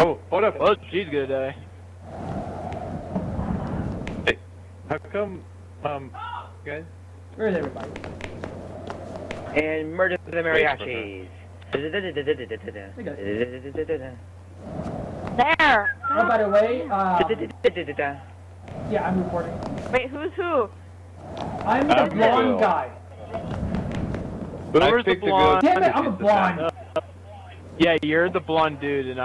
Oh, hold up. Well, she's gonna die. Hey, how come, guys? Where is everybody? And murder the mariachis. There! Oh, by the way, yeah, I'm recording. Wait, who's who? I'm the I'm blonde Will. guy. Boomer's the picked a blonde. good- Damn it, I'm a blonde. Yeah, you're the blonde dude, and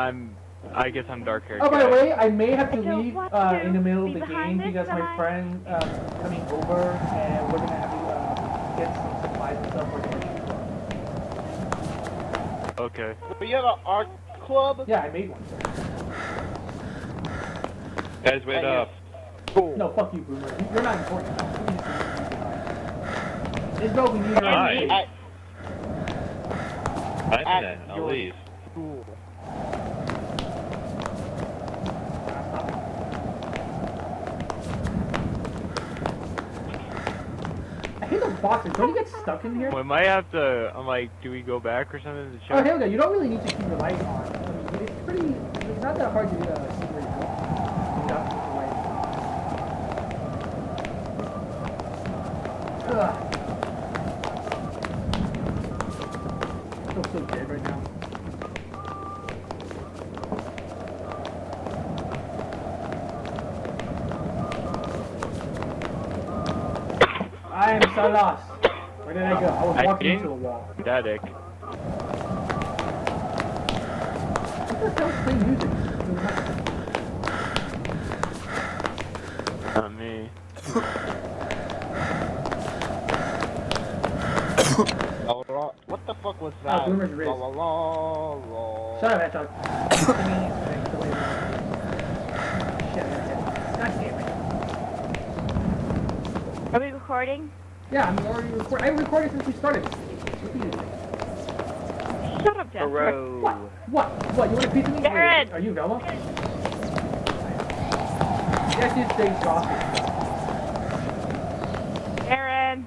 I guess I'm dark haired. Oh, by the way, I may have to I don't leave want to in the middle of be the behind game this, because my am I? friend is coming over and we're gonna have to get some supplies and stuff for the mission. Okay. But you have an art club? Yeah, I made one. Guys, wait up. Cool. No, fuck you, Boomer. You're not important. Isabel, we need your Hi. information. I'm in. I'll leave. Cool. I hate those boxes. Don't you get stuck in here? We might have to. I'm like, do we go back or something to Oh, check? hell no, you don't really need to keep the light on. I mean, it's pretty, it's not that hard to see where you're going. You don't keep the light on. Ugh. I feel so dead right now. I am so lost. Where did I go? I was I walking think- into a wall. Static. What the hell's playing music? Not me. What the fuck was Ah, that? Boomer's Riz. La la la la. Shut up, Hedgehog. Shit, God damn it. Are we recording? Yeah, I'm already recording. I recorded since we started. Shut up, Jasper. Bro. What? What? You want a piece of me? Jared! Are you Velma? Yes, you stay sausage. Aaron!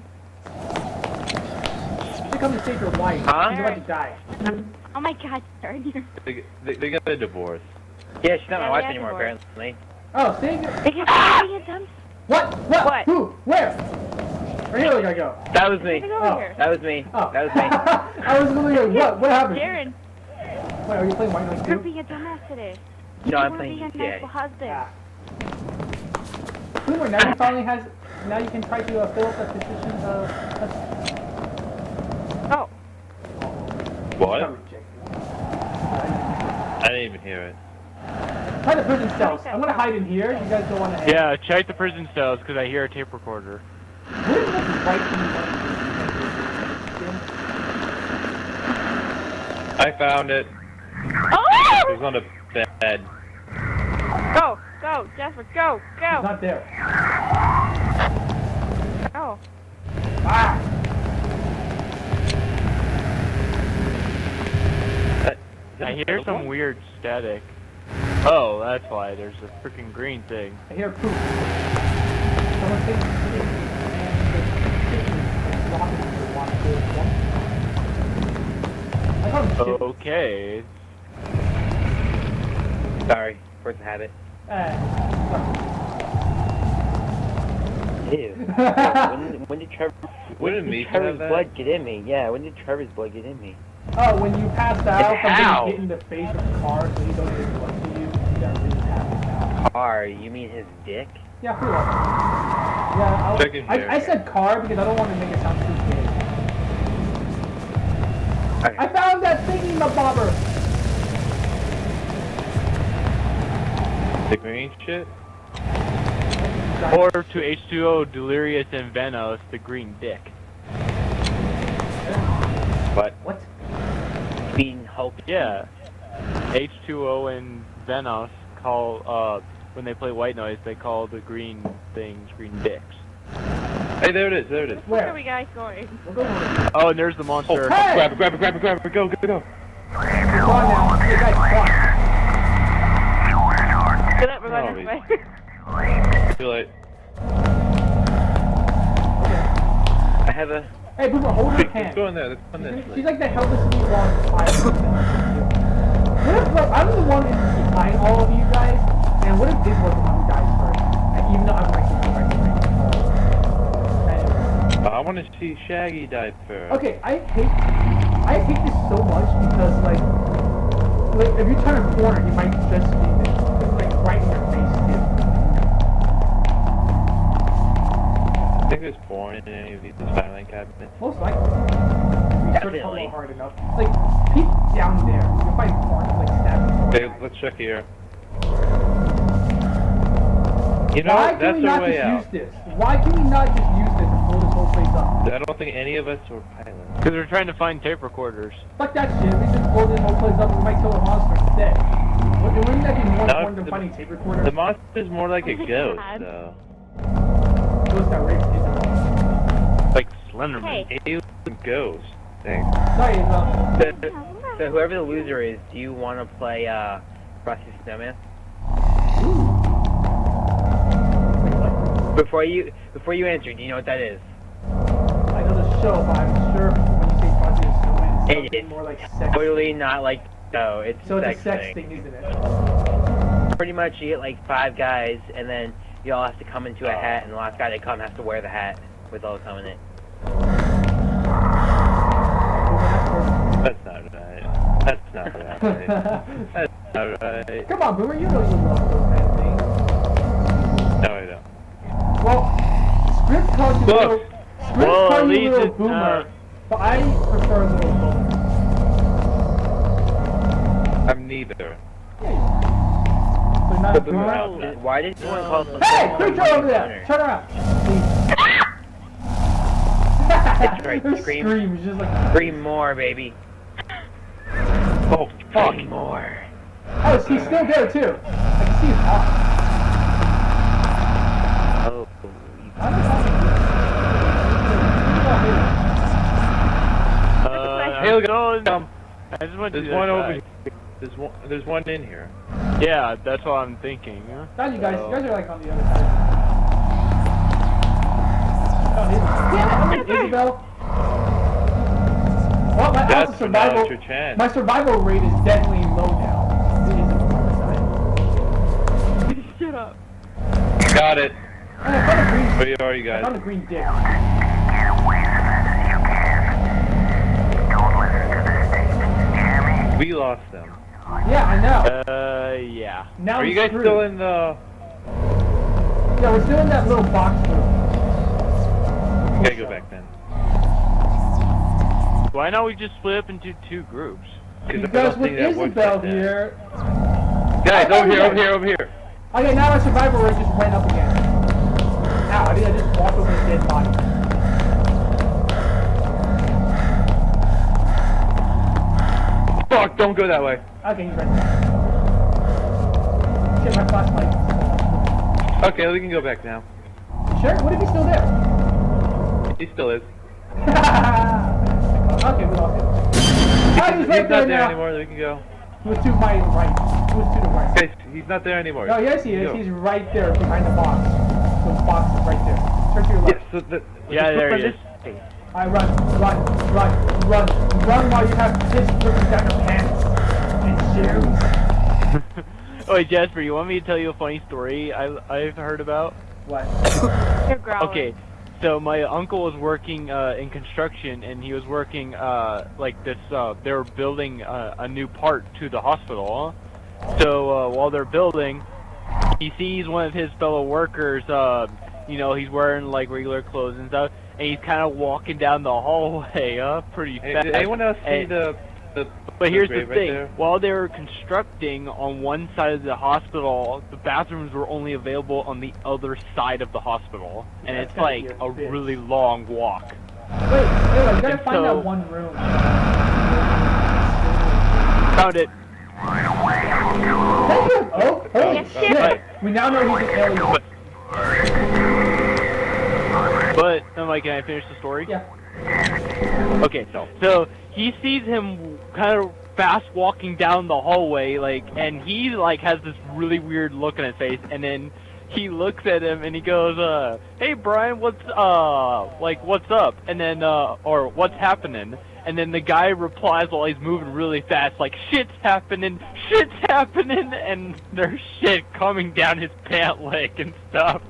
She come to save your wife. Huh? She's about to die. Oh my god, Aaron, you're... They got a divorce. Yeah, she's not my Yeah, wife yeah, anymore, divorce. apparently. Oh, save your... Because you're being a dumb... What? What? What? Who? Where? Right here we gotta go. That was me. Get over Oh. here. That was me. Oh. That was me. I was wondering, what? What happened? Aaron, Wait, are you playing White Knight you're 2? being a dumbass today. No, You I'm wanna playing be a GTA. nice husband. Ah. Boomer, now you finally has... Now you can try to fill up the position of... Oh, What? Got rejected. I didn't even hear it. Try the prison cells. I'm gonna hide in here. You guys don't want to. Yeah, check the prison cells because I hear a tape recorder. What is this right I found it. It oh! was on the bed. Go, go, Jasper, go, It's go. not there. Oh, Ah! I hear some weird static. Oh, that's why. There's a freaking green thing. I hear poop. Someone thinks it's me, and the kitchen is rocking into one cold one. I call him shit. Okay. Sorry. Force of habit. Ew. when did Trevor... When Wouldn't did me Trevor's have that? blood get in me? Yeah, when did Trevor's blood get in me? Oh, when you passed out from How? being hit in the face with a car, so he donated blood to you, you got really happy. Car, you mean his dick? Yeah, pretty much. Yeah, Check in here. I said car because I don't want to make it sound too gay. Okay. I found that thingy, my bobber! The green shit? Or to H2O, Delirious and Venos, the green dick. What? What? Being Hulk. Yeah. H2O and Venos call, when they play White Noise, they call the green things green dicks. Hey, there it is. There it is. where are Where? we guys going? We're going over. Oh, and there's the monster. Oh, Hey! grab it, grab it, grab it, grab it. Go, go, go. We're gone now. Hey guys, gone. Good luck, we're going Oh, this way. Too late. I have a... Hey, Boomer, hold her Let's hand. go in there. Let's go in there. She's like the helpless me blonde child. What if, like, I'm the one in the behind all of you guys. And what if this was the one who dies first? And even though I'm like anyway. I want to see Shaggy die first. Okay, I hate this so much because like if you turn a corner, you might just see this. It's like right in your face too. I think there's porn in any of these filing cabinets. Most likely. If you search a Definitely. little hard enough. Like, peek down there. You'll find porn like stabbing. Okay, let's check here. You know, Why can that's we not our way just out. use this? Why can we not just use this and blow this whole place up? I don't think any of us were pilots. Because we're trying to find tape recorders. Fuck that shit. We just blow this whole place up and we might kill a monster instead. Wouldn't that be more No, important than the- finding tape recorders? The monster's more like a Oh my ghost, God. though. Ghost that rapes Isabel. Like Slenderman. Hey. Alien ghost. Thanks. Sorry, Isabel. So whoever the loser is, do you want to play Frosty the Snowman? Wait, what? Before you answer, do you know what that is? I know the show, but I'm sure when you say Frosty the Snowman, it's It something is more like sex. totally not like no, it's So it's a sex sex thing. thing, isn't it? Pretty much, you get like 5 guys, and then you all have to come into a hat, and the last guy to come has to wear the hat with all the cum in it. That's not right. That's not right. That's not right. Come on, Boomer, you know you love those kind of things. No, I don't. Well, script called you Look. little, script Well, called at you least little it's, Boomer, but I prefer little Boomer. I'm neither. Yeah, you are. So not a But Boomer Boomer. out there. Why did someone call it? Hey, creature over there! Turn around, please. That's right, Her scream. scream is just like, Scream more, baby. Oh, fuck. Scream more. oh, she's still there too. I can see his arm. Oh, I don't know. Hey, look, I just went to There's the one other over side. here. There's one in here. Yeah, that's what I'm thinking. Not you guys are like on the other side. Oh, damn it, Isabel. Well, my That's also survival, your chance. my survival rate is definitely low now. It is on the side. Shut up. Got it. Oh, I found a green, Where are you I found a guys? green dick. We lost them. Yeah, I know. Yeah. Now Are I'm you guys screwed. still in the... Yeah, we're still in that little box room. Okay, go back then. Why not we just split up into 2 groups? Because with that works Isabel like that. here... Guys, Oh, over here, okay. over here, over here. Okay, now my survival rate just went up again. Ow, I think I just walked over a dead body. Fuck, don't go that way. Okay, he's right there. Shit, my flashlight. Okay, we can go back now. Sure? What if he's still there? He still is. Okay, we lost him. Ah, he's He's right not there there now. anymore, we can go. He was to my right. He was to the right. Guys, he's not there anymore. No, yes he is. Go. He's right there behind the box. So the box is right there. Turn to your left. Yes, so the... Yeah, there he is. Alright, run while you have piss dripping down your pants and shoes. Oh, wait, Jasper, you want me to tell you a funny story I've heard about? What? You're growling. Okay, so my uncle was working in construction, and he was working like this. They were building a new part to the hospital. So while they're building, he sees one of his fellow workers. You know, he's wearing like regular clothes and stuff, and he's kind of walking down the hallway, pretty Hey, fast. did anyone else see And- the But here's the grave right thing: there? while they were constructing on one side of the hospital, the bathrooms were only available on the other side of the hospital, and That's it's gotta like be a a bitch. really long walk. Wait, you gotta And find so- that one room. Found it. Thank you! Oh, holy Yes, shit! yes. We now know he's an alien. But I'm like, can I finish the story? Yeah. Okay, so he sees him kind of fast walking down the hallway, like, and he like has this really weird look on his face, and then he looks at him and he goes, "Hey Brian, what's up?" And then, or what's happening? and then the guy replies while he's moving really fast, like, shit's happening, and there's shit coming down his pant leg and stuff.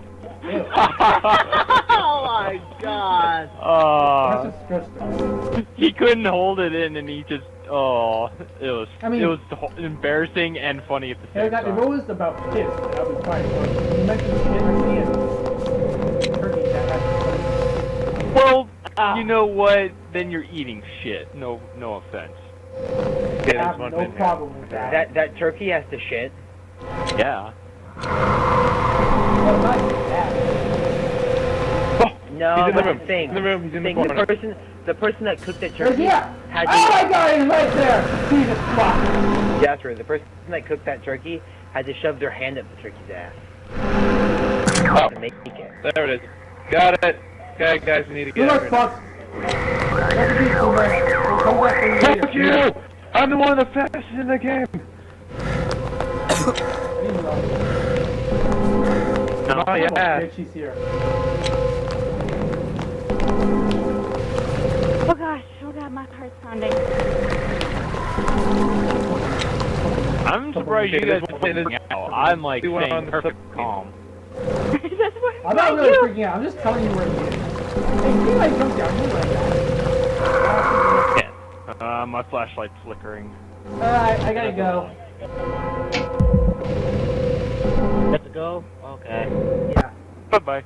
Oh my god! Uh, That's disgusting. he couldn't hold it in, and he just, it was, I mean- it was embarrassing and funny at the Yeah, same if it time. was about piss, that would be fine. But you mentioned shit and turkey, that's Well, Ah. you know what? Then you're eating shit. No offense. Yeah, I there's have one no in here. problem with that. That turkey has to shit. Yeah. Well, not that. No, He's in the but room. the thing, He's in the room. He's in the thing, corner. the person that cooked that Where's turkey he at? had Oh to, my god, he's right there! Jesus fuck! Jasper, the person that cooked that turkey had to shove their hand up the turkey's ass Oh, to make it. there it is. Got it. Okay, guys, we need to Good get luck, out fucks! That's a beat, Boomer. We'll come back for you later. Fuck you! I'm the one the fastest in the game. Leave me alone. Oh, yeah. Bitch, he's here. Oh gosh, oh god, my heart's pounding. I'm surprised you guys are freaking out. I'm like Do one on staying the perfect sub- calm. That's what I'm not really you. freaking out, I'm just telling you where he is. Hey, see like jump down, you like that. My flashlight's flickering. Alright, I gotta go. Let's go? Okay. Yeah. Bye-bye.